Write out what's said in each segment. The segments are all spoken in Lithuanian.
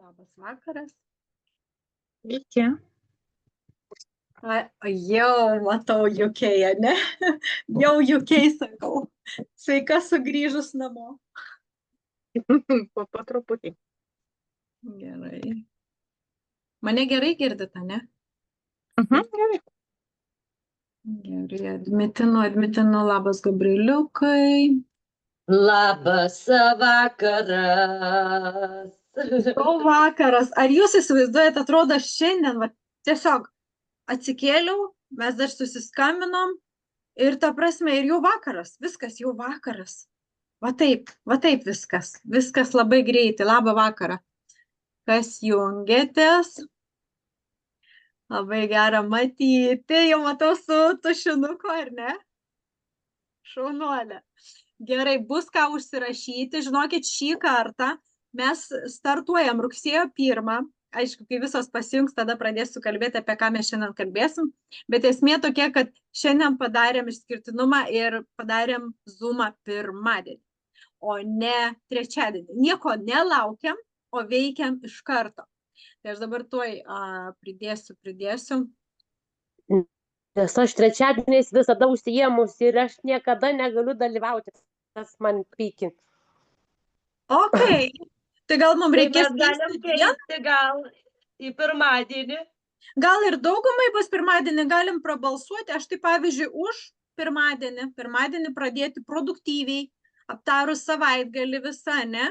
Labas vakaras. Iki. Jau matau juokėje, ne? Jau juokiai sakau. Sveika sugrįžus namo. Po truputį. Gerai. Mane gerai girdite, ne? Gerai. Gerai, Admitinu, labas Gabrieliukai. Labas vakaras. Jau vakaras. Ar jūs įsivaizduojate, atrodo šiandien, va, tiesiog atsikėliau, mes dar susiskambinom ir ta prasme, ir jau vakaras, viskas jau vakaras. Va taip viskas. Viskas labai greitai. Labą vakarą. Kas jungiatės? Labai gera matyti. Jau matau su tušinuku, ar ne? Šaunuolė. Gerai, bus ką užsirašyti. Žinokit, šį kartą mes startuojam rugsėjo 1. Aišku, kai visos pasijungs, tada pradėsiu kalbėti, apie ką mes šiandien kalbėsim. Bet esmė tokia, kad šiandien padarėm išskirtinumą ir padarėm Zoomą pirmadienį, o ne trečiadienį. Nieko nelaukiam, o veikiam iš karto. Tai aš dabar tuoj pridėsiu. Nes aš trečiadieniais visada užsiėmusi ir aš niekada negaliu dalyvauti. Tas man pykint. Ok. Tai gal mums reikės keisti gal į pirmadienį. Gal ir daugumai bus pirmadienį, galim prabalsuoti. Aš tai pavyzdžiui už pirmadienį. Pirmadienį pradėti produktyviai, aptarus savaitgalį visą, ne?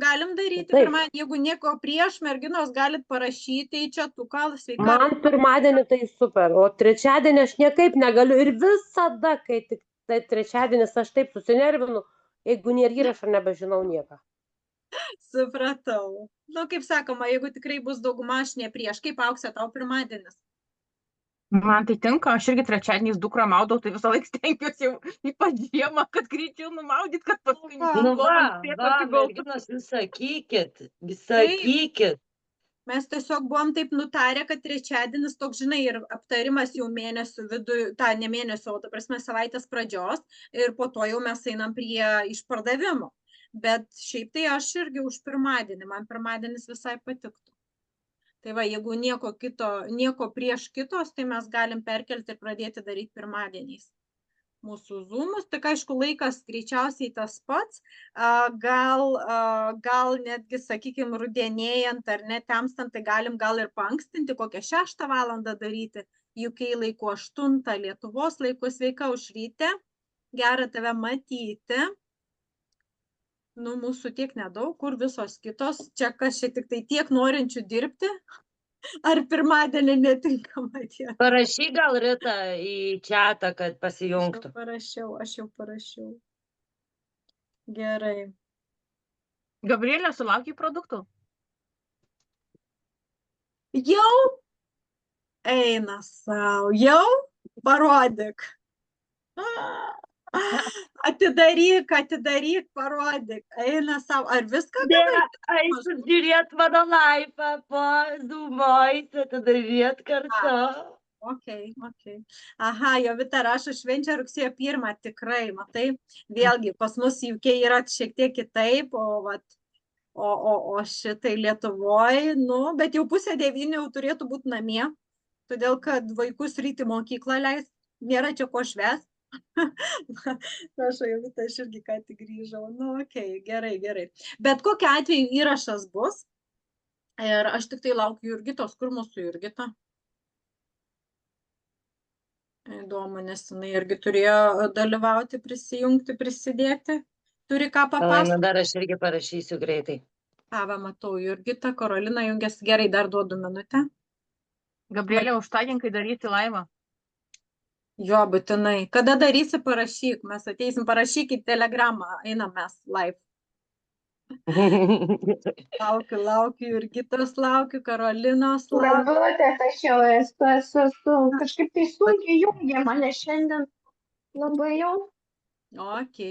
Galim daryti pirmadienį. Jeigu nieko prieš, merginos galit parašyti į čatuką. Sveika. Man pirmadienį tai super, o trečiadienį aš niekaip negaliu. Ir visada, kai tik tai trečiadienis, aš taip susinervinu, jeigu nėra įrašo, nebežinau nieką. Supratau. Nu, kaip sakoma, jeigu tikrai bus dauguma, aš ne prieš. Kaip Auksė, tau pirmadienis? Man tai tinka, aš irgi trečiadieniais dukrą maudau, tai visą laiką stengiuosi jau ypač žiemą, kad greičiau numaudyt, kad paskui merginos, visakykit. Mes tiesiog buvom taip nutarę, kad trečiadienis toks, žinai, ir aptarimas jau mėnesių vidų, ne mėnesio, o ta prasme savaitės pradžios, ir po to jau mes einam prie išpardavimo. Bet šiaip tai aš irgi už pirmadienį, man pirmadienis visai patiktų. Tai va, jeigu nieko prieš kitos, tai mes galim perkelti ir pradėti daryti pirmadieniais mūsų zoomus. Tik aišku, laikas greičiausiai tas pats, gal netgi, sakykime, rudenėjant ar netemstant, tai galim gal ir paankstinti, kokią 6 valandą daryti, UK laiku 8, Lietuvos laiku. Sveika, Aušrytė, gera tave matyti. Nu, mūsų tiek nedaug, kur visos kitos, čia kas čia tik tai tiek norinčių dirbti, ar pirmadienį netinkama diena. Parašyk gal Rita į čatą, kad pasijungtų. Aš jau parašiau. Gerai. Gabrielė, sulaukiai produktų? Jau eina savo, jau parodyk. Atidaryk, parodyk, eina savo. Ar viską gali? Aišku, žiūrėt mano laipą po Zoom'oj, atidaryt kartu. Ok. Aha, Jovita rašo, švenčia rugsėjo 1, tikrai, matai. Vėlgi, pas mus UK yra šiek tiek kitaip, o šitai Lietuvoj, nu, bet jau 8:30 jau turėtų būti namie, todėl kad vaikus ryt į mokyklą leis, nėra čia ko švęst. Jovita, aš irgi ką tik grįžau. Nu, ok, gerai. Bet kokiu atveju įrašas bus. Ir aš tik tai laukiu Jurgitos. Kur mūsų Jurgita? Įdomu, nes jinai irgi turėjo dalyvauti, prisijungti, prisidėti. Turi ką papasakoti? Dar aš irgi parašysiu greitai. Va, matau, Jurgita, Karolina jungiasi. Gerai, dar duodu minutę. Gabrielė, užtaginkai daryti laivą. Jo, būtinai. Kada darysi, parašyk. Mes ateisim, parašykit telegramą. Einam mes live. Laukiu, Jurgitos laukiu, Karolinos laukiu. Labutės, aš jau esu. Kažkaip tai sunkiai jungia mane šiandien. Labai jau. Ok.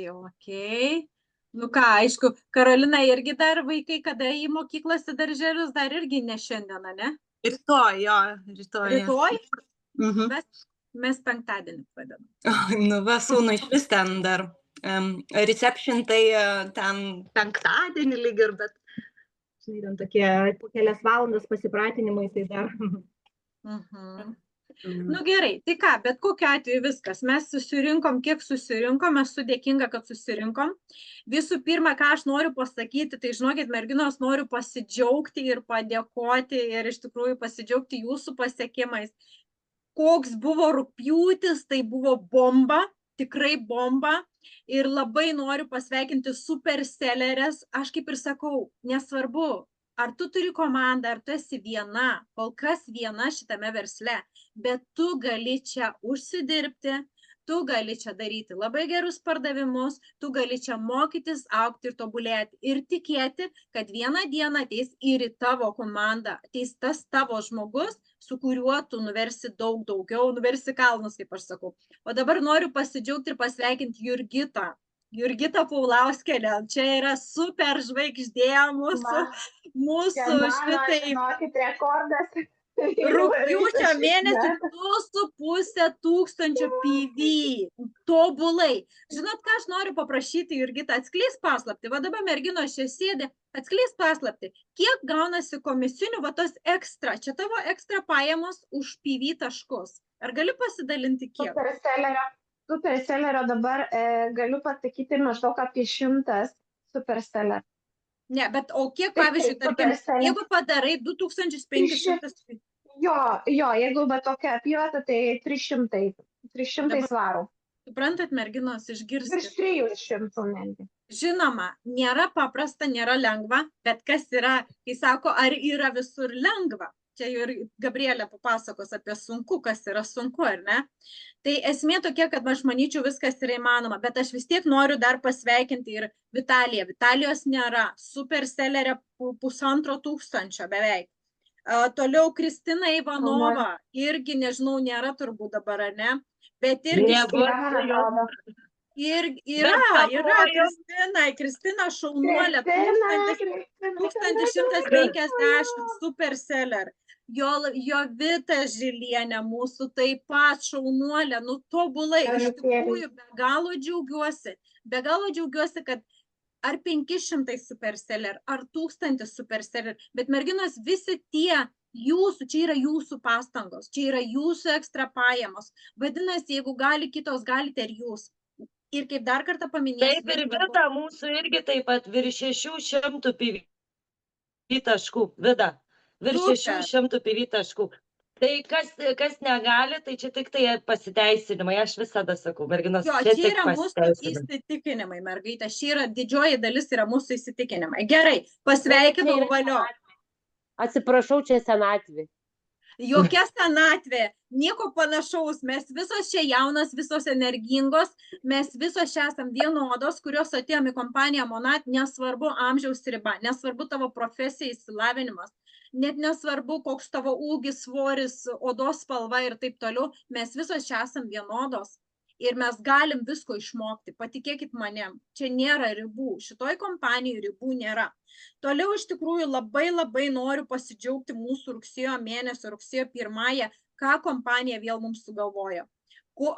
Nu ką, aišku, Karolina irgi dar vaikai, kada į mokyklas į darželius, dar irgi ne šiandieną, ne? Rytoj, jo. Rytoj? Mes penktadienį pradedam. Nu, va, sūnų iš vis ten dar reception, tai ten penktadienį lyg ir, bet žinai, ten tokie po kelias valandas pasipratinimai, tai dar. Mhm. Nu gerai, tai ką, bet kokiu atveju viskas. Mes susirinkom, kiek susirinkom, esu dėkinga, kad susirinkom. Visų pirma, ką aš noriu pasakyti, tai žinokit, merginos, noriu pasidžiaugti ir padėkoti ir iš tikrųjų pasidžiaugti jūsų pasiekimais. Koks buvo rugpjūtis, tai buvo bomba, tikrai bomba. Ir labai noriu pasveikinti supersellerės. Aš kaip ir sakau, nesvarbu, ar tu turi komandą, ar tu esi viena, kol kas viena šitame versle, bet tu gali čia užsidirbti, tu gali čia daryti labai gerus pardavimus, tu gali čia mokytis, augti ir tobulėti ir tikėti, kad vieną dieną ateis ir į tavo komandą, ateis tas tavo žmogus, su kuriuo tu nuversi daug daugiau, nuversi kalnus, kaip aš sakau. O dabar noriu pasidžiaugti ir pasveikinti Jurgitą. Jurgita Paulauskienė, čia yra super žvaigždė mūsų šitai. Žinokit, rekordas. Rugpjūčio mėnesį 2,5 tūkstančio PV. Tobulai. Žinot, ką aš noriu paprašyti, Jurgita, atskleisk paslaptį. Va dabar merginos čia sėdi, atskleisk paslaptį. Kiek gaunasi komisinių, va tos ekstra, čia tavo ekstra pajamos už PV taškus. Ar gali pasidalinti kiek? Supersellerio dabar galiu pasakyti maždaug apie 100 superseller. Ne, bet o kiek, pavyzdžiui, tarkim, jeigu padarai 2500... Jo, jeigu bet tokia apyvarta, tai 300 svarų. Suprantat, merginos, išgirsti. Virš 300 netgi. Žinoma, nėra paprasta, nėra lengva, bet kas yra, kai sako, ar yra visur lengva? Čia ir Gabrielė papasakos apie sunku, kas yra sunku, ar ne? Tai esmė tokia, kad aš manyčiau, viskas yra įmanoma, bet aš vis tiek noriu dar pasveikinti ir Vitaliją. Vitalijos nėra, supersellerė 1500 beveik. Toliau Kristina Ivanova, irgi, nežinau, nėra turbūt dabar, ar ne? Bet irgi... Kristina šaunuolė, 1150 superseller. Jovita Žilienė mūsų taip pat šaunuolė, nu tobulai, iš tikrųjų be galo džiaugiuosi, kad ar 500 superseller, ar 1000 superseller, bet merginos visi tie jūsų, čia yra jūsų pastangos, čia yra jūsų ekstra pajamos. Vadinasi, jeigu gali kitos, galite ir jūs. Ir kaip dar kartą paminėsiu. Taip ir Vida, mūsų irgi taip pat virš 600 PV taškų. Vida, virš 600 PV taškų. Tai kas negali, tai čia tik tai pasiteisinimai. Aš visada sakau, merginos, čia yra mūsų įsitikinimai, mergaitė. Čia yra didžioji dalis yra mūsų įsitikinimai. Gerai, pasveikinau, valio. Atsiprašau, čia senatvė. Jokia senatvė, nieko panašaus, mes visos čia jaunas, visos energingos, mes visos čia esam vienodos, kurios atėjom į kompaniją Monat, nesvarbu amžiaus riba, nesvarbu tavo profesija, išsilavinimas, net nesvarbu, koks tavo ūgis, svoris, odos spalva ir taip toliau, mes visos čia esam vienodos. Ir mes galim visko išmokti, patikėkit manim, čia nėra ribų, šitoj kompanijai ribų nėra. Toliau iš tikrųjų labai noriu pasidžiaugti mūsų rugsėjo mėnesio, rugsėjo 1, ką kompanija vėl mums sugalvojo.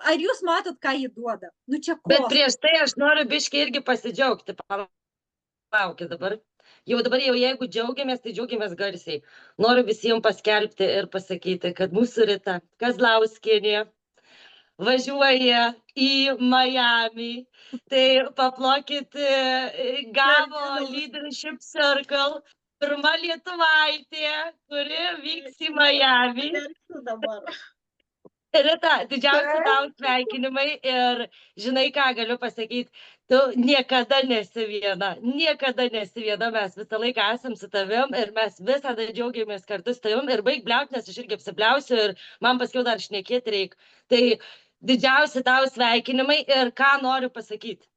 Ar jūs matot, ką jį duoda? Nu čia kosmosas. Bet prieš tai aš noriu biškį irgi pasidžiaugti. Palaukit dabar. Jau jeigu džiaugiamės, tai džiaugiamės garsiai. Noriu visiems paskelbti ir pasakyti, kad mūsų Rita Kazlauskienė važiuoja į Miami, tai paplokit, gavo Leadership Circle, pirma lietuvaitė, kuri vyks į Miami. Rita, didžiausi tau sveikinimai ir žinai, ką galiu pasakyti, tu niekada nesi viena, mes visą laiką esam su tavim ir mes visada džiaugiamės kartu su tavim ir baig bliaut, nes aš irgi apsibliausiu ir man paskiau dar šnekėti reik. Tai didžiausi tau sveikinimai ir ką noriu pasakyti.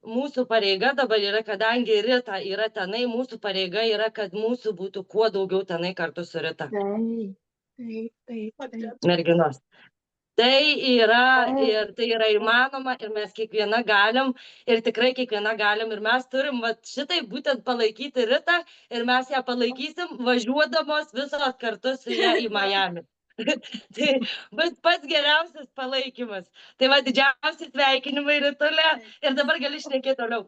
Mūsų pareiga dabar yra, kadangi Rita yra tenai, mūsų pareiga yra, kad mūsų būtų kuo daugiau tenai kartu su Rita. Merginos. Tai yra įmanoma ir mes kiekviena galim ir tikrai kiekviena galim ir mes turim šitai būtent palaikyti Ritą ir mes ją palaikysim važiuodamos visos kartu su ją į Miami. Tai bus pats geriausias palaikymas. Tai va, didžiausi sveikinimai Ritulė ir dabar gali šnekėti toliau.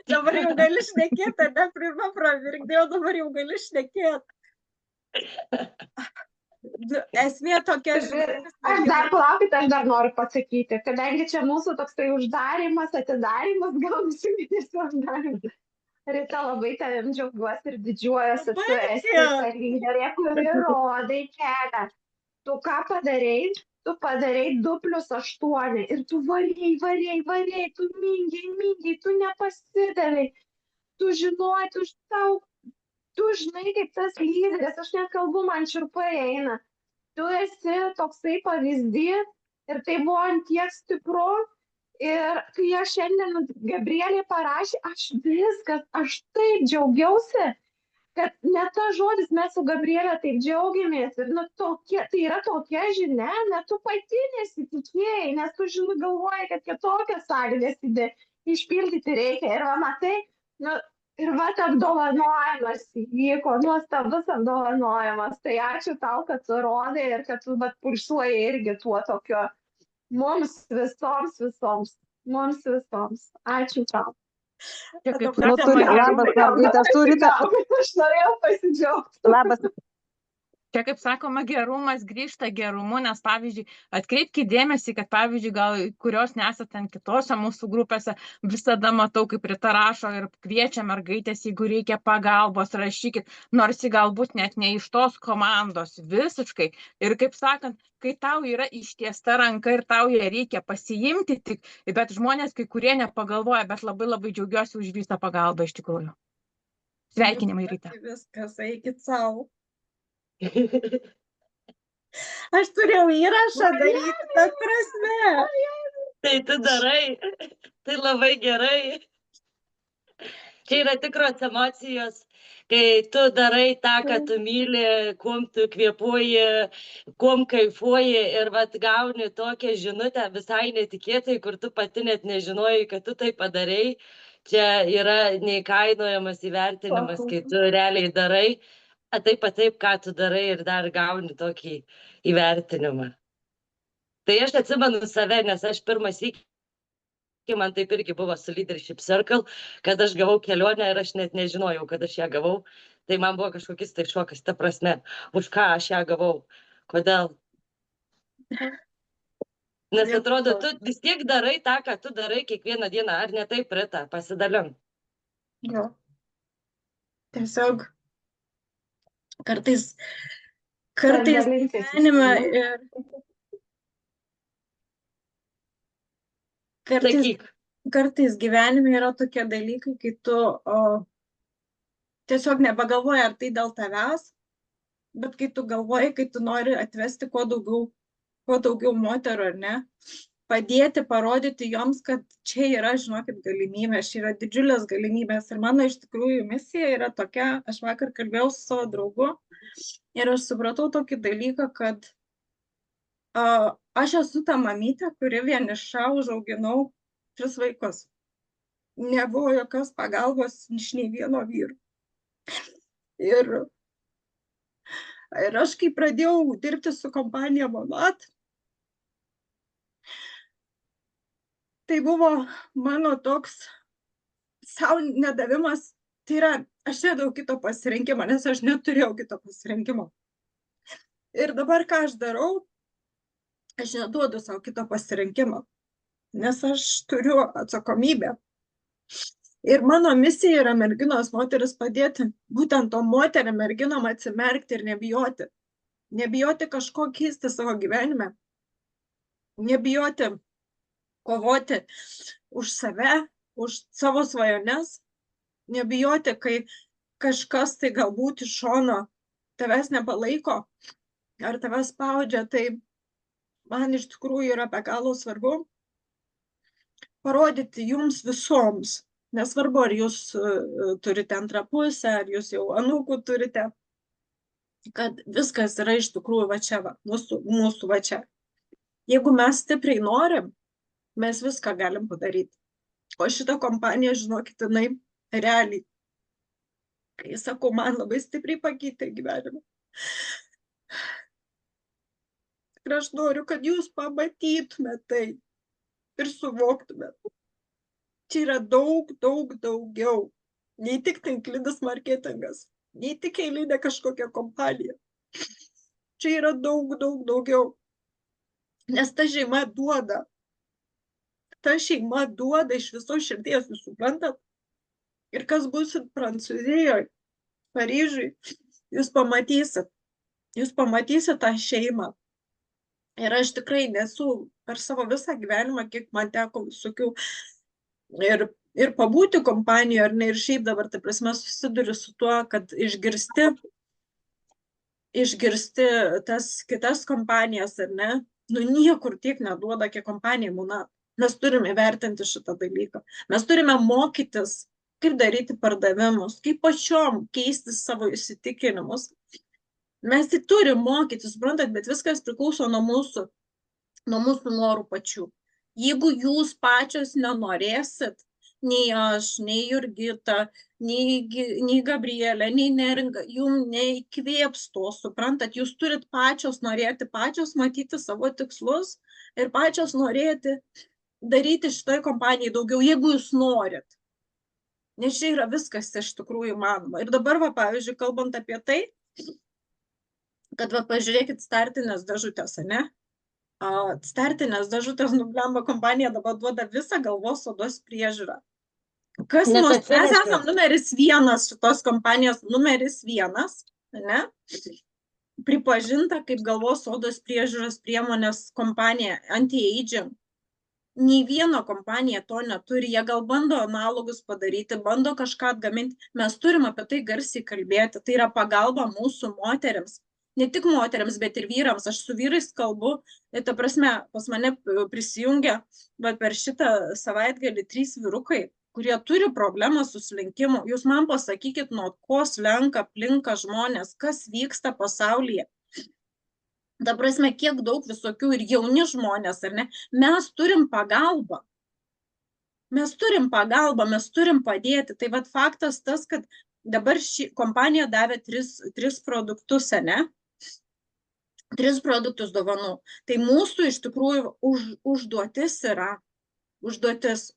Dabar jau gali šnekėti, ne pirmą pravirkdėjau, dabar jau gali šnekėti. Esmė tokia, Aš dar palaukit, aš dar noriu pasakyti, kadangi čia mūsų toksai uždarimas, atidarimas, gal visi minėsi uždarimas. Rita, labai tavim džiaugiuosi ir didžiuojuosi, tu esi ta lyderė, kuri rodai kelią. Tu ką padarei? Tu padarei 2+8 ir tu varėjai, tu mingiai, tu nepasidavai. Tu žinojai, tu žinai, kaip tas lyderis, aš nekalbu, man šiurpai eina. Tu esi toksai pavyzdys ir tai buvo ant tiek stipru. Ir kai aš šiandien Gabrielė parašė, aš taip džiaugiausi, kad net tas žodis mes su Gabrielė taip džiaugiamės. Ir tai yra tokia žinia, net tu pati nesitikėjai, nes tu žinai galvoji, kad kitokias sąlygas išpildyti reikia. Ir va, matai, ir va, apdovanojimas įvyko, nuostabus apdovanojimas. Tai ačiū tau, kad tu rodai ir kad tu pulsuoji irgi tuo tokio mums visoms. Ačiū tau. Čia kaip Labas, mergaitės, turite. Aš norėjau pasidžiaugti. Labas. Čia, kaip sakoma, gerumas grįžta gerumu, nes, pavyzdžiui, atkreipkite dėmesį, kad, pavyzdžiui, gal kurios nesate ten kitose mūsų grupėse, visada matau, kaip Rita rašo ir kviečia mergaitės, jeigu reikia pagalbos, rašykit, nors galbūt net ne iš tos komandos, visiškai. Ir, kaip sakant, kai tau yra ištiesta ranka ir tau ją reikia pasiimti tik, bet žmonės kai kurie nepagalvoja, bet labai labai džiaugiuosi už visą pagalbą iš tikrųjų. Sveikinimai, Rita. Viskas, eikit savo. Aš turėjau įrašą daryti, ta prasme. Tai tu darai, tai labai gerai. Čia yra tikros emocijos, kai tu darai tą, ką tu myli, kuom tu kvėpuoji, kuom kaifuoji ir vat gauni tokią žinutę visai netikėtai, kur tu pati net nežinojai, kad tu tai padarei. Čia yra neįkainojamas įvertinimas, kai tu realiai darai. Taip, ką tu darai ir dar gauni tokį įvertinimą. Tai aš atsimenu save, nes aš pirmas iki man taip irgi buvo su Leadership Circle, kad aš gavau kelionę ir aš net nežinojau, kad aš ją gavau. Tai man buvo kažkokis tai šokas, ta prasme, už ką aš ją gavau, kodėl. Nes atrodo, tu vis tiek darai tą, ką tu darai kiekvieną dieną, ar ne taip, Rita, pasidalink. Jo. Tiesiog kartais gyvenime ir kartais gyvenime yra tokie dalykai, kai tu tiesiog nebegalvoji, ar tai dėl tavęs, bet kai tu galvoji, kai tu nori atvesti kuo daugiau moterų, ar ne, padėti, parodyti joms, kad čia yra, žinokit, galimybės, čia yra didžiulės galimybės. Ir mano iš tikrųjų misija yra tokia, aš vakar kalbėjau su savo draugu ir aš supratau tokį dalyką, kad aš esu ta mamytė, kuri vieniša užauginau 3 vaikus. Nebuvo jokios pagalbos iš nei vieno vyro. Ir aš kai pradėjau dirbti su kompanija Monat, tai buvo mano toks sau nedavimas, tai yra, aš nedavau kito pasirinkimo, nes aš neturėjau kito pasirinkimo. Ir dabar ką aš darau, aš neduodu savo kito pasirinkimo, nes aš turiu atsakomybę. Ir mano misija yra merginos moteris padėti, būtent to moterim merginom atsimerkti ir nebijoti. Nebijoti kažko keisti savo gyvenime. Nebijoti kovoti už save, už savo svajones, nebijoti, kai kažkas tai galbūt iš šono tavęs nepalaiko ar tavęs spaudžia, tai man iš tikrųjų yra be galo svarbu parodyti jums visoms, nesvarbu, ar jūs turite antrą pusę, ar jūs jau anūkų turite, kad viskas yra iš tikrųjų va čia, mūsų va čia. Jeigu mes stipriai norim, mes viską galim padaryti. O šitą kompaniją, žinokit, jinai realiai, kai sakau, man labai stipriai pakeitė gyvenimą. Ir aš noriu, kad jūs pamatytumėte tai ir suvoktumėte. Čia yra daug daugiau. Nei tik tinklinis marketingas, nei tik eilinė kažkokia kompanija. Čia yra daug daugiau. Nes ta šeima duoda. Ta šeima duoda iš viso širdies, jūs suprantat? Ir kas bus Prancūzijoje, Paryžiui, jūs pamatysit. Jūs pamatysit tą šeimą. Ir aš tikrai nesu per savo visą gyvenimą, kiek man teko visokių ir pabūti kompanijoje, ar ne, ir šiaip dabar, tai prasme, susiduriu su tuo, kad išgirsti tas kitas kompanijas, ar ne, nu niekur tiek neduoda, kiek kompanija Monat. Mes turime įvertinti šitą dalyką. Mes turime mokytis, kaip daryti pardavimus, kaip pačiom keisti savo įsitikinimus. Mes tai turim mokytis, suprantat, bet viskas priklauso nuo mūsų norų pačių. Jeigu jūs pačios nenorėsit, nei aš, nei Jurgita, nei Gabrielė, nei Neringa, jums neįkvėps to, suprantat, jūs turit pačios norėti, pačios matyti savo tikslus ir pačios norėti daryti šitoj kompanijai daugiau, jeigu jūs norit. Nes čia yra viskas iš tikrųjų įmanoma. Ir dabar, va, pavyzdžiui, kalbant apie tai, kad, va, pažiūrėkit startinės dėžutės, ne? Startinės dėžutės nublemba kompanija dabar duoda visą galvos odos priežiūrą. Mes esam numeris 1 šitos kompanijos, numeris 1, ne? Pripažinta kaip galvos odos priežiūros priemonės kompanija, anti-aging. Nei viena kompanija to neturi, jie gal bando analogus padaryti, bando kažką atgaminti. Mes turim apie tai garsiai kalbėti, tai yra pagalba mūsų moteriams. Ne tik moteriams, bet ir vyrams. Aš su vyrais kalbu, ta prasme, pas mane prisijungia, bet per šitą savaitgalį 3 vyrukai, kurie turi problemą su slinkimu. Jūs man pasakykit, nuo ko slenka, plinka žmonės, kas vyksta pasaulyje. Ta prasme, kiek daug visokių ir jauni žmonės, ar ne? Mes turim pagalbą. Mes turim pagalbą, mes turim padėti. Tai vat faktas tas, kad dabar ši kompanija davė 3 produktus, ne? 3 produktus dovanų. Tai mūsų iš tikrųjų užduotis yra,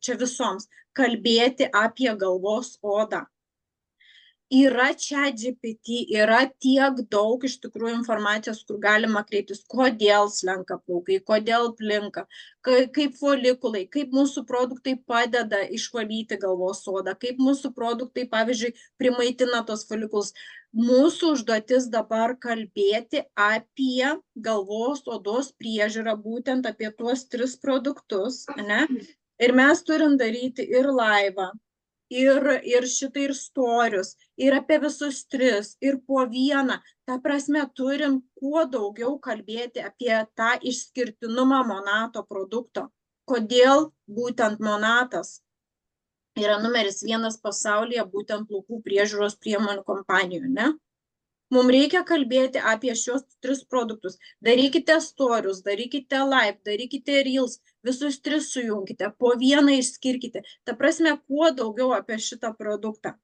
čia visoms, kalbėti apie galvos odą. Yra ChatGPT, yra tiek daug iš tikrųjų informacijos, kur galima kreiptis, kodėl slenka plaukai, kodėl plinka, kaip folikulai, kaip mūsų produktai padeda išvalyti galvos odą, kaip mūsų produktai, pavyzdžiui, primaitina tos folikulus. Mūsų užduotis dabar kalbėti apie galvos odos priežiūrą, būtent apie tuos 3 produktus, ne? Ir mes turim daryti ir laivą, ir šitai ir storius, ir apie visus 3, ir po 1. Ta prasme, turim kuo daugiau kalbėti apie tą išskirtinumą Monato produkto. Kodėl būtent Monatas yra numeris 1 pasaulyje būtent plaukų priežiūros priemonių kompanijų, ne? Mums reikia kalbėti apie šios 3 produktus. Darykite storius, darykite live, darykite reels, visus 3 sujungkite, po 1 išskirkite. Ta prasme, kuo daugiau apie šitą produktą.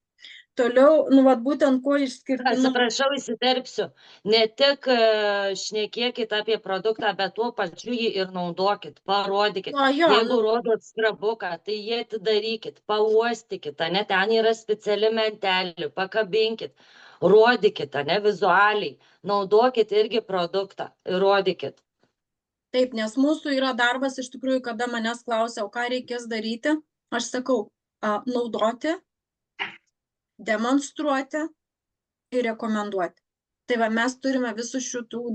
Toliau, nu, vat būtent kuo išskirti. Atsiprašau, įsiterpsiu. Ne tik šnekėkit apie produktą, bet tuo pačiu jį ir naudokit, parodykit. Jeigu rodot skrabuką, tai jį atidarykit, pauostykit, ne, ten yra speciali mentelė, pakabinkit. Rodykit, ne, vizualiai, naudokit irgi produktą ir rodykit. Taip, nes mūsų yra darbas iš tikrųjų, kada manęs klausia, o ką reikės daryti, aš sakau, naudoti, demonstruoti ir rekomenduoti. Tai va, mes turime visų šitų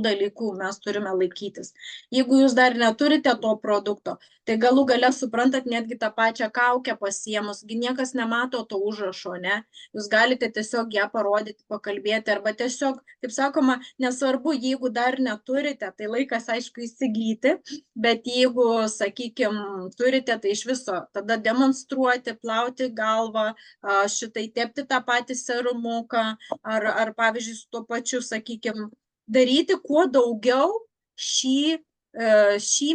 dalykų mes turime laikytis. Jeigu jūs dar neturite to produkto, tai galų gale suprantat netgi tą pačią kaukę pasiemus, niekas nemato to užrašo, ne? Jūs galite tiesiog ją parodyti, pakalbėti, arba tiesiog, kaip sakoma, nesvarbu, jeigu dar neturite, tai laikas aišku įsigyti, bet jeigu, sakykime, turite, tai iš viso tada demonstruoti, plauti galvą, šitai tepti tą patį serumuką, ar pavyzdžiui, su tuo pačiu, sakykime, daryti kuo daugiau šį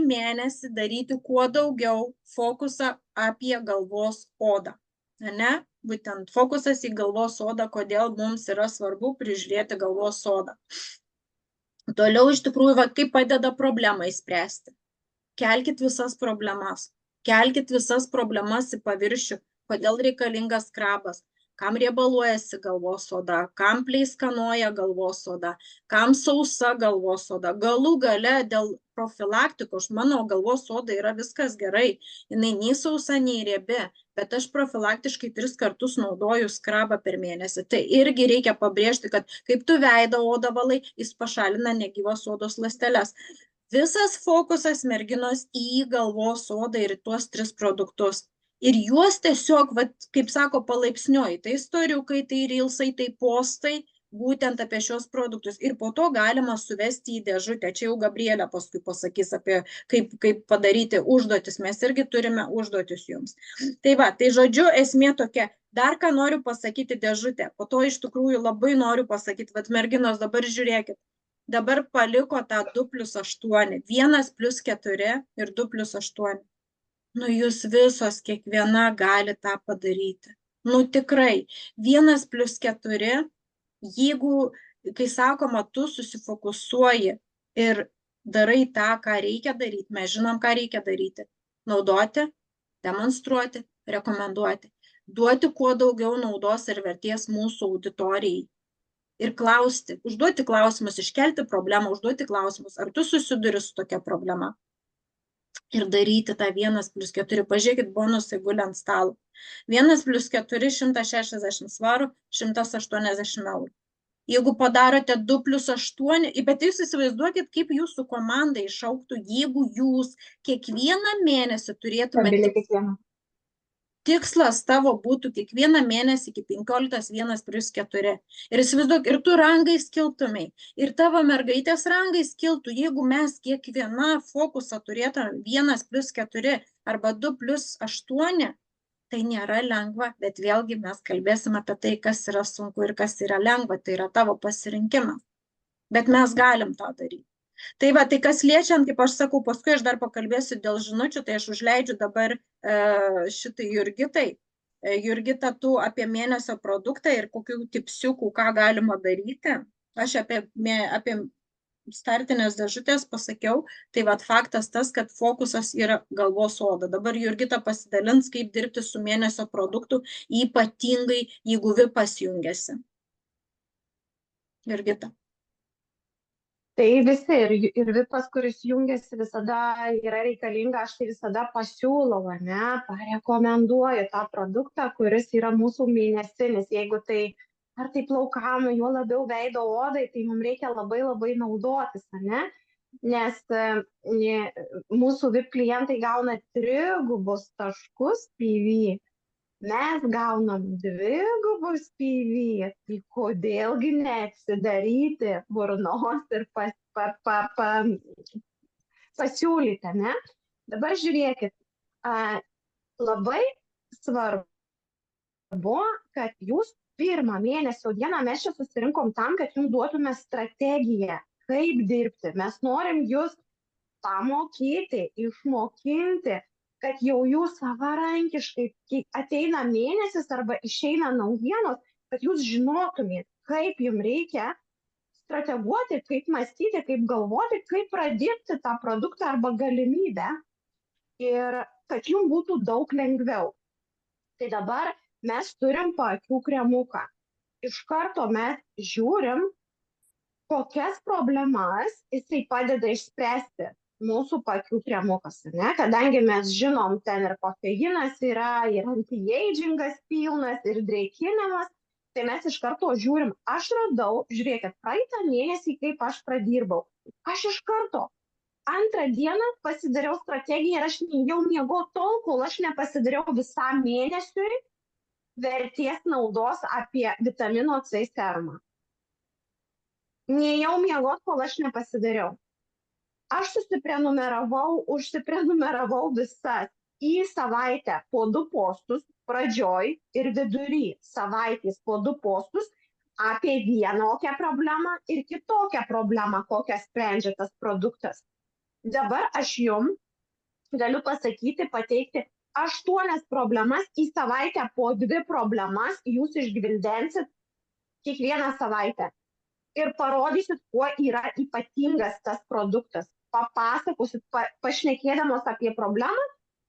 mėnesį, daryti kuo daugiau fokusą apie galvos odą. Ne? būtent fokusas į galvos odą, kodėl mums yra svarbu prižiūrėti galvos odą. Toliau iš tikrųjų, kaip padeda problemą įspręsti. Kelkit visas problemas. Kelkit visas problemas į paviršių, kodėl reikalingas skrabas, kam riebaluojasi galvos oda, kam pleiskanoja galvos oda, kam sausa galvos oda. Galų gale dėl profilaktikos, mano galvos oda yra viskas gerai, jinai nei sausa, nei riebi, bet aš profilaktiškai 3 kartus naudoju skrabą per mėnesį. Tai irgi reikia pabrėžti, kad kaip tu veidą odą valai, jis pašalina negyvas odos ląsteles. Visas fokusas merginos į galvos odą ir tuos 3 produktus. Ir juos tiesiog, kaip sako, palaipsniui, tai istoriukai, tai reelsai, tai postai, būtent apie šios produktus. Ir po to galima suvesti į dėžutę. Čia jau Gabrielė paskui pasakys apie kaip padaryti užduotis. Mes irgi turime užduotis jums. Tai tai žodžiu, esmė tokia. Dar ką noriu pasakyti dėžutę. Po to iš tikrųjų labai noriu pasakyti, merginos, dabar žiūrėkit. Dabar paliko tą 2+8. 1+4 ir 2+8. Jūs visos, kiekviena gali tą padaryti. Tikrai. 1+4, jeigu, kai sakoma, tu susifokusuoji ir darai tą, ką reikia daryti, mes žinom, ką reikia daryti. Naudoti, demonstruoti, rekomenduoti. Duoti kuo daugiau naudos ir vertės mūsų auditorijai. Ir klausti, užduoti klausimus, iškelti problemą, užduoti klausimus, ar tu susiduri su tokia problema. Ir daryti tą 1+4. Pažiūrėkit, bonusai guli ant stalo. 1+4, 160 svarų, 180 eurų. Jeigu padarote 2+8, bet jūs įsivaizduokit, kaip jūsų komanda išauktų, jeigu jūs kiekvieną mėnesį turėtumėte tikslas tavo būtų kiekvieną mėnesį iki 15 1+4. Ir įsivaizduok, ir tu rangais kiltumai, ir tavo mergaitės rangais kiltų, jeigu mes kiekvieną fokusą turėtume 1+4 arba 2+8, tai nėra lengva, bet vėlgi mes kalbėsim apie tai, kas yra sunku ir kas yra lengva, tai yra tavo pasirinkimas. Bet mes galim tą daryti. Tai kas liečiant, kaip aš sakau, paskui aš dar pakalbėsiu dėl žinučių, tai aš užleidžiu dabar šitai Jurgitai. Jurgita, tu apie mėnesio produktą ir kokių tipsiukų, ką galima daryti. Aš apie startinės dėžutės pasakiau, tai faktas tas, kad fokusas yra galvos oda. Dabar Jurgita pasidalins, kaip dirbti su mėnesio produktu, ypatingai, jeigu VIPas jungiasi. Jurgita. Tai visi ir VIPas, kuris jungiasi, visada yra reikalinga, aš tai visada pasiūlau, parekomenduoju tą produktą, kuris yra mūsų mėnesinis. Jeigu tai, ar tai plaukam, juo labiau veido odai, tai mums reikia labai labai naudotis, nes mūsų VIP klientai gauna 3 taškus PV. Mes gaunam 2 PV, tai kodėlgi neatsidaryti burnos ir pasiūlyti, Dabar žiūrėkit, labai svarbu, kad jūs pirmą mėnesio dieną mes čia susirinkom tam, kad jums duotume strategiją, kaip dirbti. Mes norim jūs pamokyti, išmokinti, kad jau jūs savarankiškai ateina mėnesis arba išeina naujienos, kad jūs žinotumėt, kaip jums reikia strateguoti, kaip mąstyti, kaip galvoti, kaip pradėti tą produktą arba galimybę ir kad jums būtų daug lengviau. Tai dabar mes turim paakių kremuką. Iš karto mes žiūrim, kokias problemas jisai padeda išspręsti. Mūsų paakių kremukas, kadangi mes žinom, ten ir kofeinas yra, ir anti-agingas pilnas, ir dreikinimas, tai mes iš karto žiūrim, aš radau, žiūrėkit, praeitą mėnesį, kaip aš pradirbau. Aš iš karto antrą dieną pasidariau strategiją ir aš jau miegau tol, kol aš nepasidariau visam mėnesiui vertės naudos apie vitamino C serumą. Nejau miegot, kol aš nepasidariau. Aš užsiprenumeravau visas į savaitę po 2 postus, pradžioj ir vidury savaitės po 2 postus apie vienokią problemą ir kitokią problemą, kokią sprendžia tas produktas. Dabar aš jums galiu pasakyti, pateikti 8 problemas į savaitę, po 2 problemas jūs išgvildensit kiekvieną savaitę. Ir parodysit, kuo yra ypatingas tas produktas. Papasakosit, pašnekėdamos apie problemą,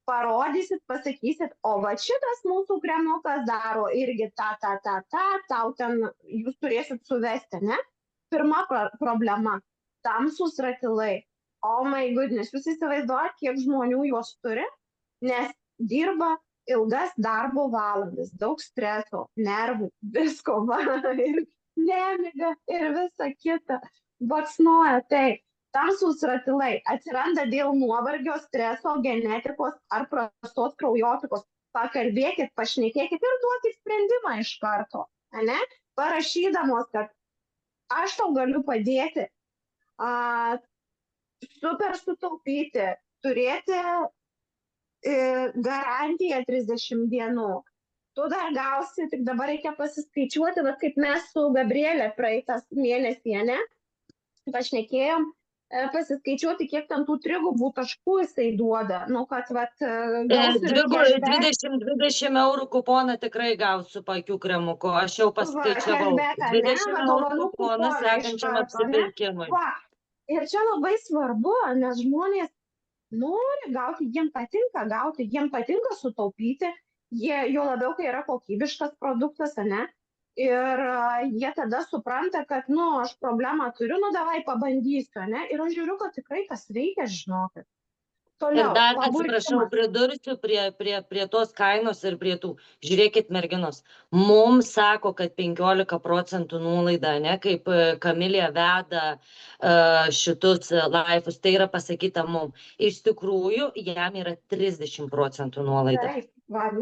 parodysit, pasakysit, o va šitas mūsų kremukas daro irgi tau ten, jūs turėsit suvesti, ne? Pirma problema, tamsūs ratilai. Oh my goodness, jūs įsivaizduojat, kiek žmonių juos turi, nes dirba ilgas darbo valandas, daug streso, nervų, visko, ir nemiga ir visa kita. Baksnuoja, tai tamsūs ratilai atsiranda dėl nuovargio, streso, genetikos ar prastos kraujotakos. Pakalbėkit, pašnekėkit ir duokit sprendimą iš karto, ne? Parašydamos, kad aš tau galiu padėti super sutaupyti, turėti garantiją 30 dienų. Tu dar gausi, tik dabar reikia pasiskaičiuoti, bet kaip mes su Gabrielė praeitas mėnesį, ne? Pašnekėjom, pasiskaičiuoti, kiek ten tų 3 taškų jisai duoda. Nu, kad, vat, 20 eurų kuponą tikrai gausiu po akių kremuko. Aš jau paskaičiavau. 20 eurų kuponą sekančiam apsipirkimui. Ir čia labai svarbu, nes žmonės nori gauti, jiem patinka sutaupyti, jo labiau, kai yra kokybiškas produktas, ne? Ir jie tada supranta, kad, aš problemą turiu, davai pabandysiu, ne? Ir aš žiūriu, kad tikrai tas veikia, žinokit. Ir dar, atsiprašau, pridursiu prie tos kainos ir prie tų. Žiūrėkit, merginos, mums sako, kad 15% nuolaida, ne, kaip Kamilė veda šitus laifus, tai yra pasakyta mums. Iš tikrųjų, jam yra 30% nuolaida. Taip,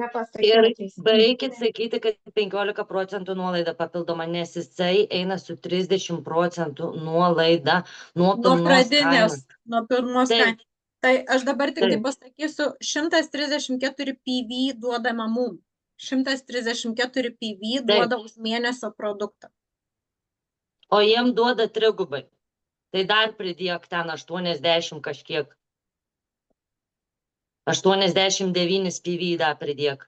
nepasakyti. Ir baikit sakyti, kad 15% nuolaida papildoma, nes jisai eina su 30% nuolaida nuo pirmos kainos. Nuo pirmos kainos. Tai aš dabar tik tai pasakysiu, 134 PV duodama mum. 134 PV duoda už mėnesio produktą. O jiem duoda 3. Tai dar pridėk ten 80 kažkiek. 89 PV dar pridėk.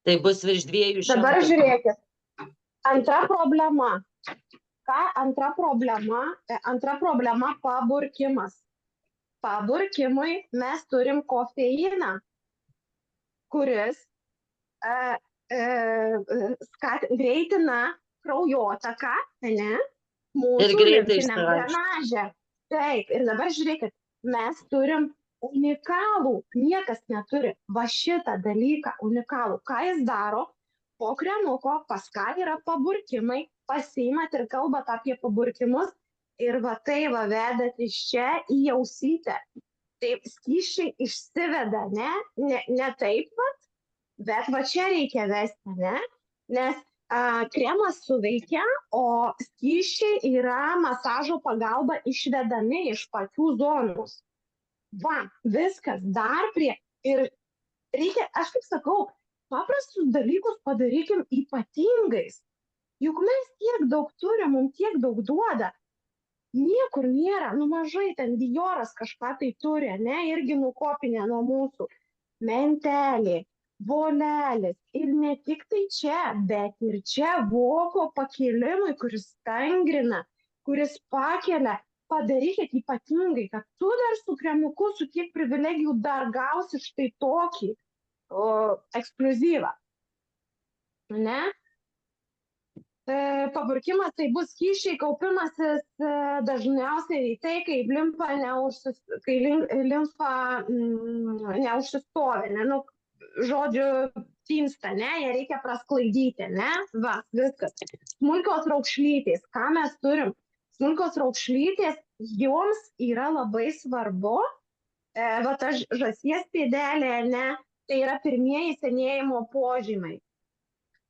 Tai bus virš 200. Dabar žiūrėkit. Antra problema. Antra problema paburkimas. Paburkimui mes turim kofeiną, kuris greitina kraujotaką, ne? Mūsų limfinę drenažę. Taip, ir dabar žiūrėkit, mes turim unikalų, niekas neturi va šitą dalyką unikalų. Ką jis daro? Po kremuko, pas ką yra paburkimai, pasiimat ir kalbat apie paburkimus. Ir va tai va vedat iš čia į ausytę. Taip skysčiai išsiveda, ne taip pat, bet va čia reikia vesti, ne? Nes kremas suveikia, o skysčiai yra masažo pagalba išvedami iš pačių zonos. Va, viskas dar prie. Ir reikia, aš kaip sakau, paprastus dalykus padarykim ypatingais. Juk mes tiek daug turim, mums tiek daug duoda. Niekur nėra, mažai ten Dioras kažką tai turi, ne, irgi nukopinė nuo mūsų. Mentelė, volelis ir ne tik tai čia, bet ir čia voko pakilimui, kuris stangrina, kuris pakelia. Padarykit ypatingai, kad tu dar su kremuku, su tiek privilegijų dar gausi štai tokį ekskliuzyvą. Ne? Paburkimas tai bus skysčiai, kaupimasis dažniausiai rytai, kai limfa neužsistovi, ne, žodžiu, tinsta, ne, ją reikia prasklaidyti, ne, va, viskas. Smulkios raukšlytės, ką mes turim? Smulkios raukšlytės, joms yra labai svarbu, va, ta žąsies pėdelė, ne, tai yra pirmieji senėjimo požymiai.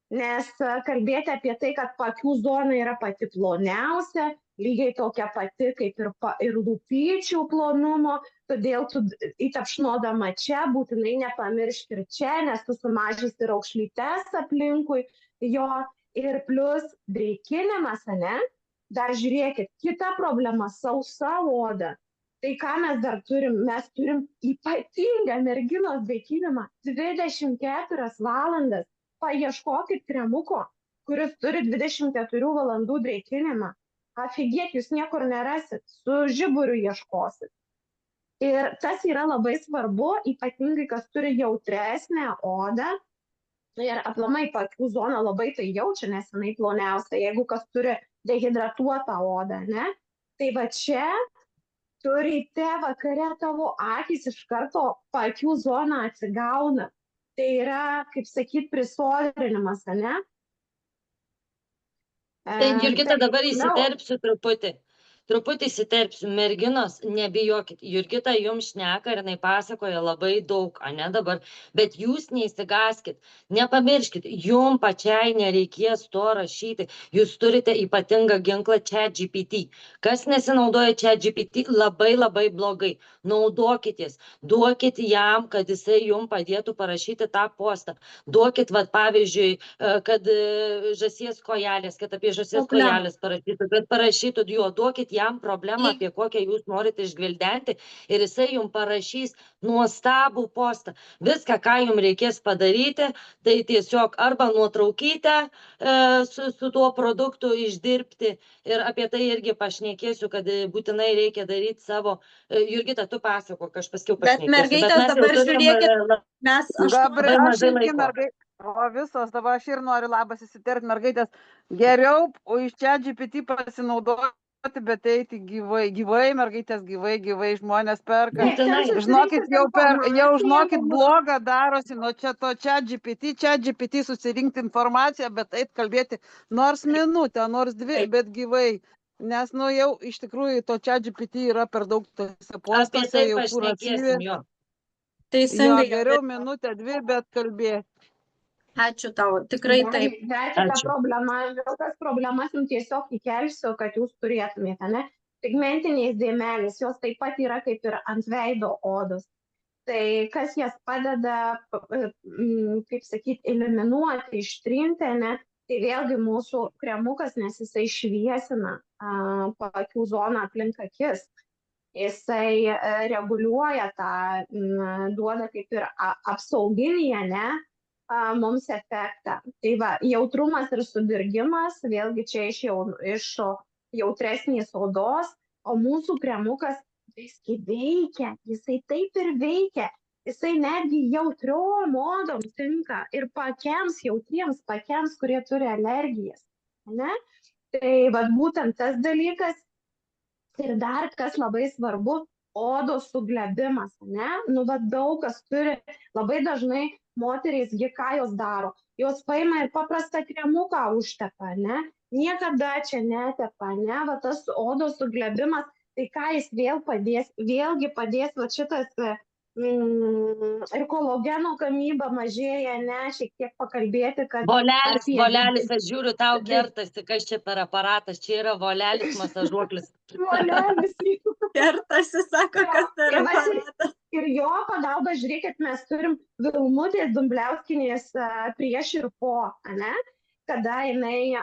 Nes kalbėti apie tai, kad paakių zona yra pati ploniausia, lygiai tokia pati kaip ir lūpyčių plonumo, todėl tu įtapšnodama čia būtinai nepamiršk ir čia, nes tu sumažysi raukšlytes aplinkui jo ir plus dreikinimas, ne? Dar žiūrėkit, kita problema - sausa oda. Tai ką mes dar turim? Mes turim ypatingą merginos drėkinimą 24 valandas. Paieškokit kremuko, kuris turi 24 valandų drėkinimą. Afigiek, jūs niekur nerasit, su žiburiu ieškosit. Ir tas yra labai svarbu, ypatingai, kas turi jautresnę odą. Ir aplamai paakių zona labai tai jaučia, nes jinai ploniausia, jeigu kas turi dehidratuotą odą, ne? Tai va čia turite vakare tavo akys iš karto paakių zoną atsigauna. Tai yra, kaip sakyt, prisodrinimas, ne? Tai Jurgita, dabar įsiterpsiu truputį įsiterpsiu. Merginos, nebijokit. Jurgita jums šneka ir jinai pasakoja labai daug, ane dabar, bet jūs neįsigaskit. Nepamirškit, jums pačiai nereikės to rašyti. Jūs turite ypatingą ginklą ChatGPT. Kas nesinaudoja ChatGPT, labai blogai. Naudokitės. Duokit jam, kad jisai jums padėtų parašyti tą postą. Duokit, vat, pavyzdžiui, kad žąsies kojelės, kad apie žąsies kojelės parašytų, kad parašytų jo, duokit jam problemą, apie kokią jūs norite išgvildenti ir jisai jums parašys nuostabų postą. Viską, ką jums reikės padaryti, tai tiesiog arba nuotraukytę su tuo produktu išdirbti ir apie tai irgi pašnekėsiu, kad būtinai reikia daryti savo. Jurgita, tu pasako, aš paskiau pašnekėsiu. Bet mergaitės dabar žiūrėkit, mes O visos, dabar aš ir noriu labas įsiterpti, mergaitės, geriau iš ChatGPT pasinaudoti, bet eiti gyvai, mergaitės gyvai žmonės perka. Žinokit, jau žinokit, blogą darosi nuo to ChatGPT susirinkti informaciją, bet eit kalbėti nors minutę, nors 2, bet gyvai. Nes, jau iš tikrųjų to ChatGPT yra per daug tose postuose, jau kur atsivė. Teisingai. Geriau minutę, 2, bet kalbėti. Ačiū tau, tikrai taip. Kokias problemas jums tiesiog įkelsiu, kad jūs turėtumėte, ne? Pigmentinės dėmelės, jos taip pat yra kaip ir ant veido odos. Tai kas jas padeda, kaip sakyti, eliminuoti, ištrinti, ne? Tai vėlgi mūsų kremukas, nes jisai šviesina paakių zoną aplink akis. Jisai reguliuoja tą, duoda kaip ir apsauginį, ne? Mums efektą. Tai va, jautrumas ir sudirgimas, vėlgi čia iš jautresnės odos, o mūsų kremukas visgi veikia, jisai taip ir veikia, jisai netgi jautriom odom tinka ir pakiams, jautriems pakiams, kurie turi alergijas, ne? Tai va, būtent tas dalykas ir dar kas labai svarbu, odos suglebimas, ne? Va, daug kas turi, labai dažnai moterys, ką jos daro? Jos paima ir paprastą kremuką užtepa, ne? Niekada čia netepa, ne? Va tas odos suglebimas, tai ką jis vėl padės? Vėlgi padės va šitas ir kolageno gamyba mažėja, ne? Šiek tiek pakalbėti, kad... Volelis, aš žiūriu, tau kertasi, kas čia per aparatas, čia yra volelis masažuoklis. Volelis. Kertasi, sako, kas tai yra aparatas. Ir jo pagalba, žiūrėkit, mes turim Vilmutės Dumbliauskienės prieš ir po, ne? Kada jinai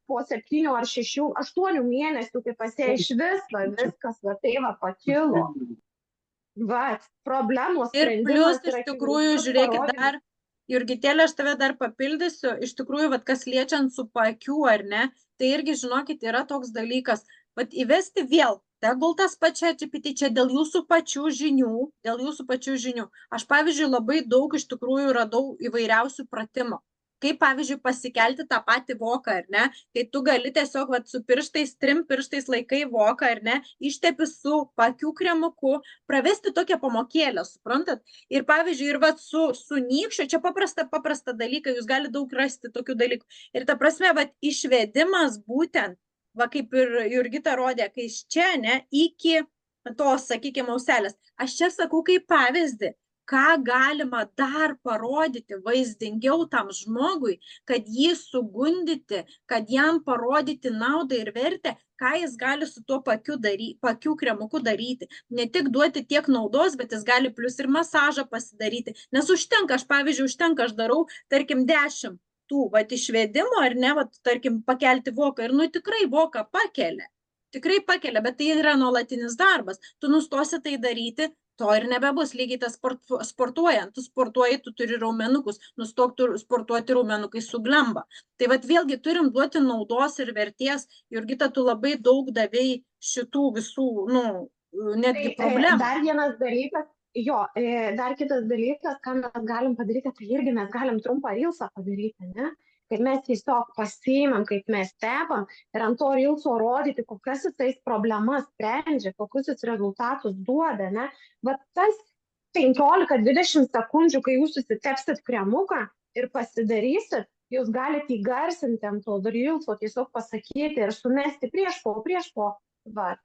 po 7 ar 6, 8 mėnesių, kai pasėjo iš viskas, va tai va pakilo. Va, problemos sprendimas. Ir plus, iš tikrųjų, žiūrėkit, dar, Jurgitėlė, aš tave dar papildysiu, iš tikrųjų, va, kas liečiant su paakių, ar ne, tai irgi, žinokit, yra toks dalykas, va, įvesti vėl. Tegul tas pačia GPT čia dėl jūsų pačių žinių. Aš, pavyzdžiui, labai daug iš tikrųjų radau įvairiausių pratimų. Kaip, pavyzdžiui, pasikelti tą patį voką, ar ne? Kai tu gali tiesiog su pirštais, 3 pirštais laikai voką, ar ne? Ištepi su paakių kremuku, pravesti tokią pamokėlę, suprantat? Ir, pavyzdžiui, ir su nykščiu, čia paprasta dalyka, jūs gali daug rasti tokių dalykų. Ir ta prasme, išvedimas būtent, va kaip ir Jurgita rodė, kai iš čia, ne, iki tos, sakykime, auselės. Aš čia sakau kaip pavyzdį, ką galima dar parodyti vaizdingiau tam žmogui, kad jį sugundyti, kad jam parodyti naudą ir vertę, ką jis gali su tuo paakių kremuku daryti. Ne tik duoti tiek naudos, bet jis gali plus ir masažą pasidaryti. Nes užtenka, aš darau, tarkim, 10 tų, išvedimo, ar ne, tarkim, pakelti voką ir, tikrai voką pakelia. tikrai pakelia, bet tai yra nuolatinis darbas. Tu nustosi tai daryti, to ir nebebus. Lygiai tas sportuojant. Tu sportuoji, tu turi raumenukus, nustok tu sportuoti, raumenukai suglemba. Tai vat vėlgi turim duoti naudos ir vertės. Jurgita, tu labai daug davei šitų visų, netgi problemų. Dar vienas dalykas, dar kitas dalykas, ką mes galim padaryti, tai irgi mes galim trumpą reelsą padaryti, ne? Kad mes tiesiog pasiimam, kaip mes stebam ir ant to reelso rodyti, kokias jis problemas sprendžia, kokius jis rezultatus duoda, ne? Bet tas 15-20 sekundžių, kai jūs susitepsit kremuką ir pasidarysit, jūs galite įgarsinti ant to reelso, tiesiog pasakyti ir sumesti prieš po. Va.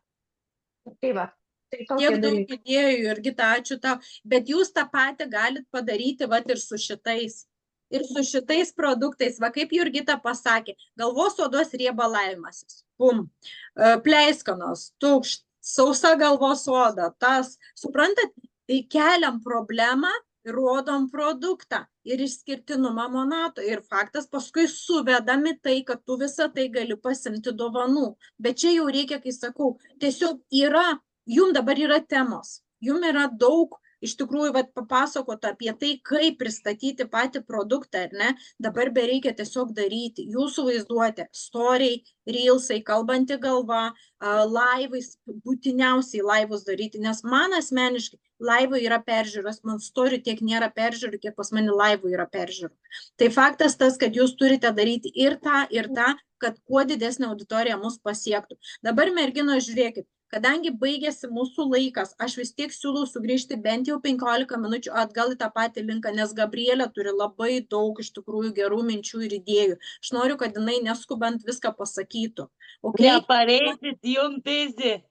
Tai va. Tai tiek daug idėjų, Jurgita, ačiū tau. Bet jūs tą patį galit padaryti ir su šitais. Ir su šitais produktais, kaip Jurgita pasakė, galvos odos riebalavimasis, pleiskanos, sausa galvos oda, suprantat, tai keliam problemą, rodom produktą ir išskirtinumą Monato. Ir faktas, paskui suvedami tai, kad tu visą tai gali pasimti dovanų. Bet čia jau reikia, kai sakau, tiesiog jum dabar yra temos, jum yra daug, iš tikrųjų, papasakota apie tai, kaip pristatyti patį produktą, ar ne? Dabar bereikia tiesiog daryti. Jūsų vaizduotė, storiai, reelsai, kalbanti galva, laivais, būtiniausiai laivus daryti, nes man asmeniškai laivai yra peržiūros, man storių tiek nėra peržiūrų, kiek pas mane laivų yra peržiūrų. Tai faktas tas, kad jūs turite daryti ir tą, kad kuo didesnė auditorija mus pasiektų. Dabar, merginos, žiūrėkit, kadangi baigėsi mūsų laikas, aš vis tiek siūlau sugrįžti bent jau 15 minučių atgal į tą patį linką, nes Gabrielė turi labai daug iš tikrųjų gerų minčių ir idėjų. Aš noriu, kad jinai neskubant viską pasakytų. Okay? Nepareisit, jum busy.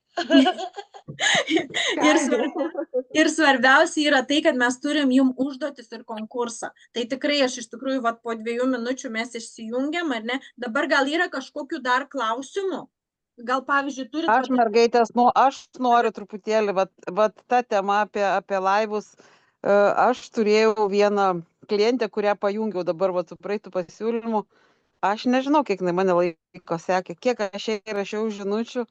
Ir svarbiausia yra tai, kad mes turim jum užduotis ir konkursą. Tai tikrai aš iš tikrųjų po 2 minučių mes išsijungiam, ar ne? Dabar gal yra kažkokių dar klausimų? Gal, pavyzdžiui, turite... Aš, mergaitės, aš noriu truputėlį, ta tema apie laivus. Aš turėjau vieną klientę, kurią pajungiau dabar su praeitų pasiūlymų. Aš nežinau, kiek jinai mane laiko sekė, kiek aš jai rašiau žinučių.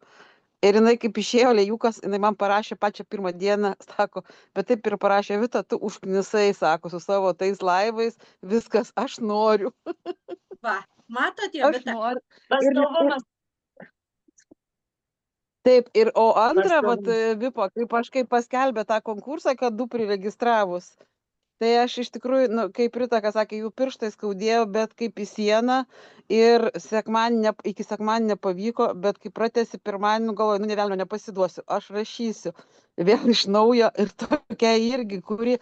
Ir jinai kaip išėjo lėjukas, jinai man parašė pačią pirmą dieną, sako, bet taip ir parašė, Vita, tu užknisai, sako, su savo tais laivais, viskas, aš noriu. Va, matote, Vita? Taip, o antra, Vipo, kaip paskelbė tą konkursą, kad 2 priregistravus, tai aš iš tikrųjų, kaip Rita, ką sakė, jų pirštai skaudėjo, bet kaip į sieną ir iki sekmadienį nepavyko, bet kai pratęsi pirmadienį, galvoju, ne velnio nepasiduosiu, aš rašysiu vėl iš naujo ir tokia irgi, kuri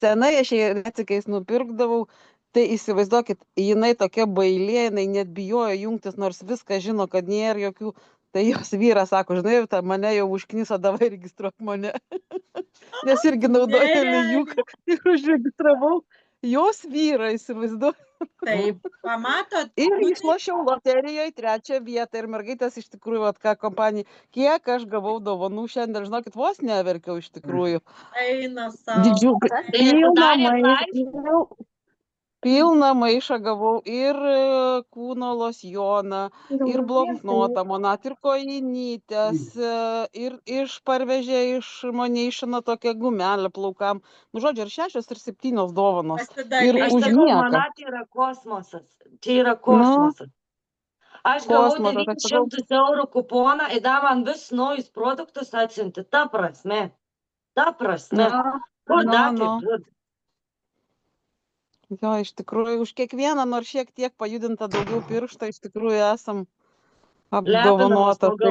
senai aš jai retsykiais nupirkdavau, tai įsivaizduokit, jinai tokia bailė, jinai net bijojo jungtis, nors viską žino, kad nėra jokių. Tai jos vyras sako, žinai, mane jau užkniso, davai registruok mane. Nes irgi naudoja lėjuką ir užregistravau jos vyrą, įsivaizduoju. Taip, pamatot. Ir išlošiau loterijoje 3 vietą ir mergaitės iš tikrųjų, ką kompanija, kiek aš gavau dovanų šiandien, žinokit, vos neverkiau iš tikrųjų. Eina savo. Pilną maišą gavau ir kūno losjoną, ir bloknotą Monat, ir kojinytės, ir parvežė iš Moneišino tokią gumelę plaukam. Žodžiu, ir 6 ar 7 dovanos. Ir aš už sakau, nieką. Monat yra kosmosas. Čia yra kosmosas. Aš gavau 900 eurų kuponą ir dar man vis naujus produktus atsiunti. Ta prasme. Kur dar kaip? Jo, iš tikrųjų, už kiekvieną, nors šiek tiek pajudinta daugiau pirštą, iš tikrųjų esam apdovanota. Nuo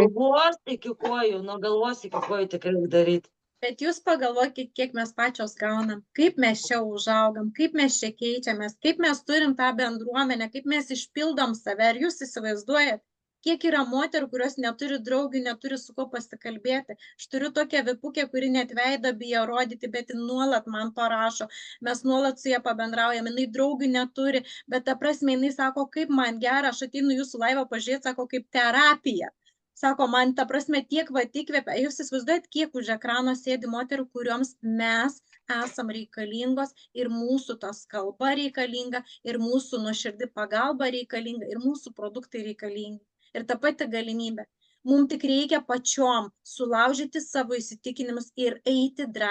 galvos iki kojų tikrai daryti. Bet jūs pagalvokit, kiek mes pačios gaunam, kaip mes čia užaugam, kaip mes čia keičiamės, kaip mes turim tą bendruomenę, kaip mes išpildom save. Ar jūs įsivaizduojat, kiek yra moterų, kurios neturi draugių, neturi su ko pasikalbėti. Aš turiu tokią vipukę, kuri net veidą bijo rodyti, bet nuolat man parašo. Mes nuolat su ją pabendraujame, jinai draugių neturi, bet ta prasme, jinai sako, kaip man gera, aš ateinu jūsų laivą pažiūrėti, sako, kaip terapija. Sako, man ta prasme tiek įkvepia. Jūs įsivaizduojat, kiek už ekrano sėdi moterų, kurioms mes esam reikalingos ir mūsų tas kalba reikalinga, ir mūsų nuoširdi pagalba reikalinga, ir mūsų produktai reikalingi. Ir ta pati galimybė. Mums tik reikia pačiom sulaužyti savo įsitikinimus ir eiti drąsiai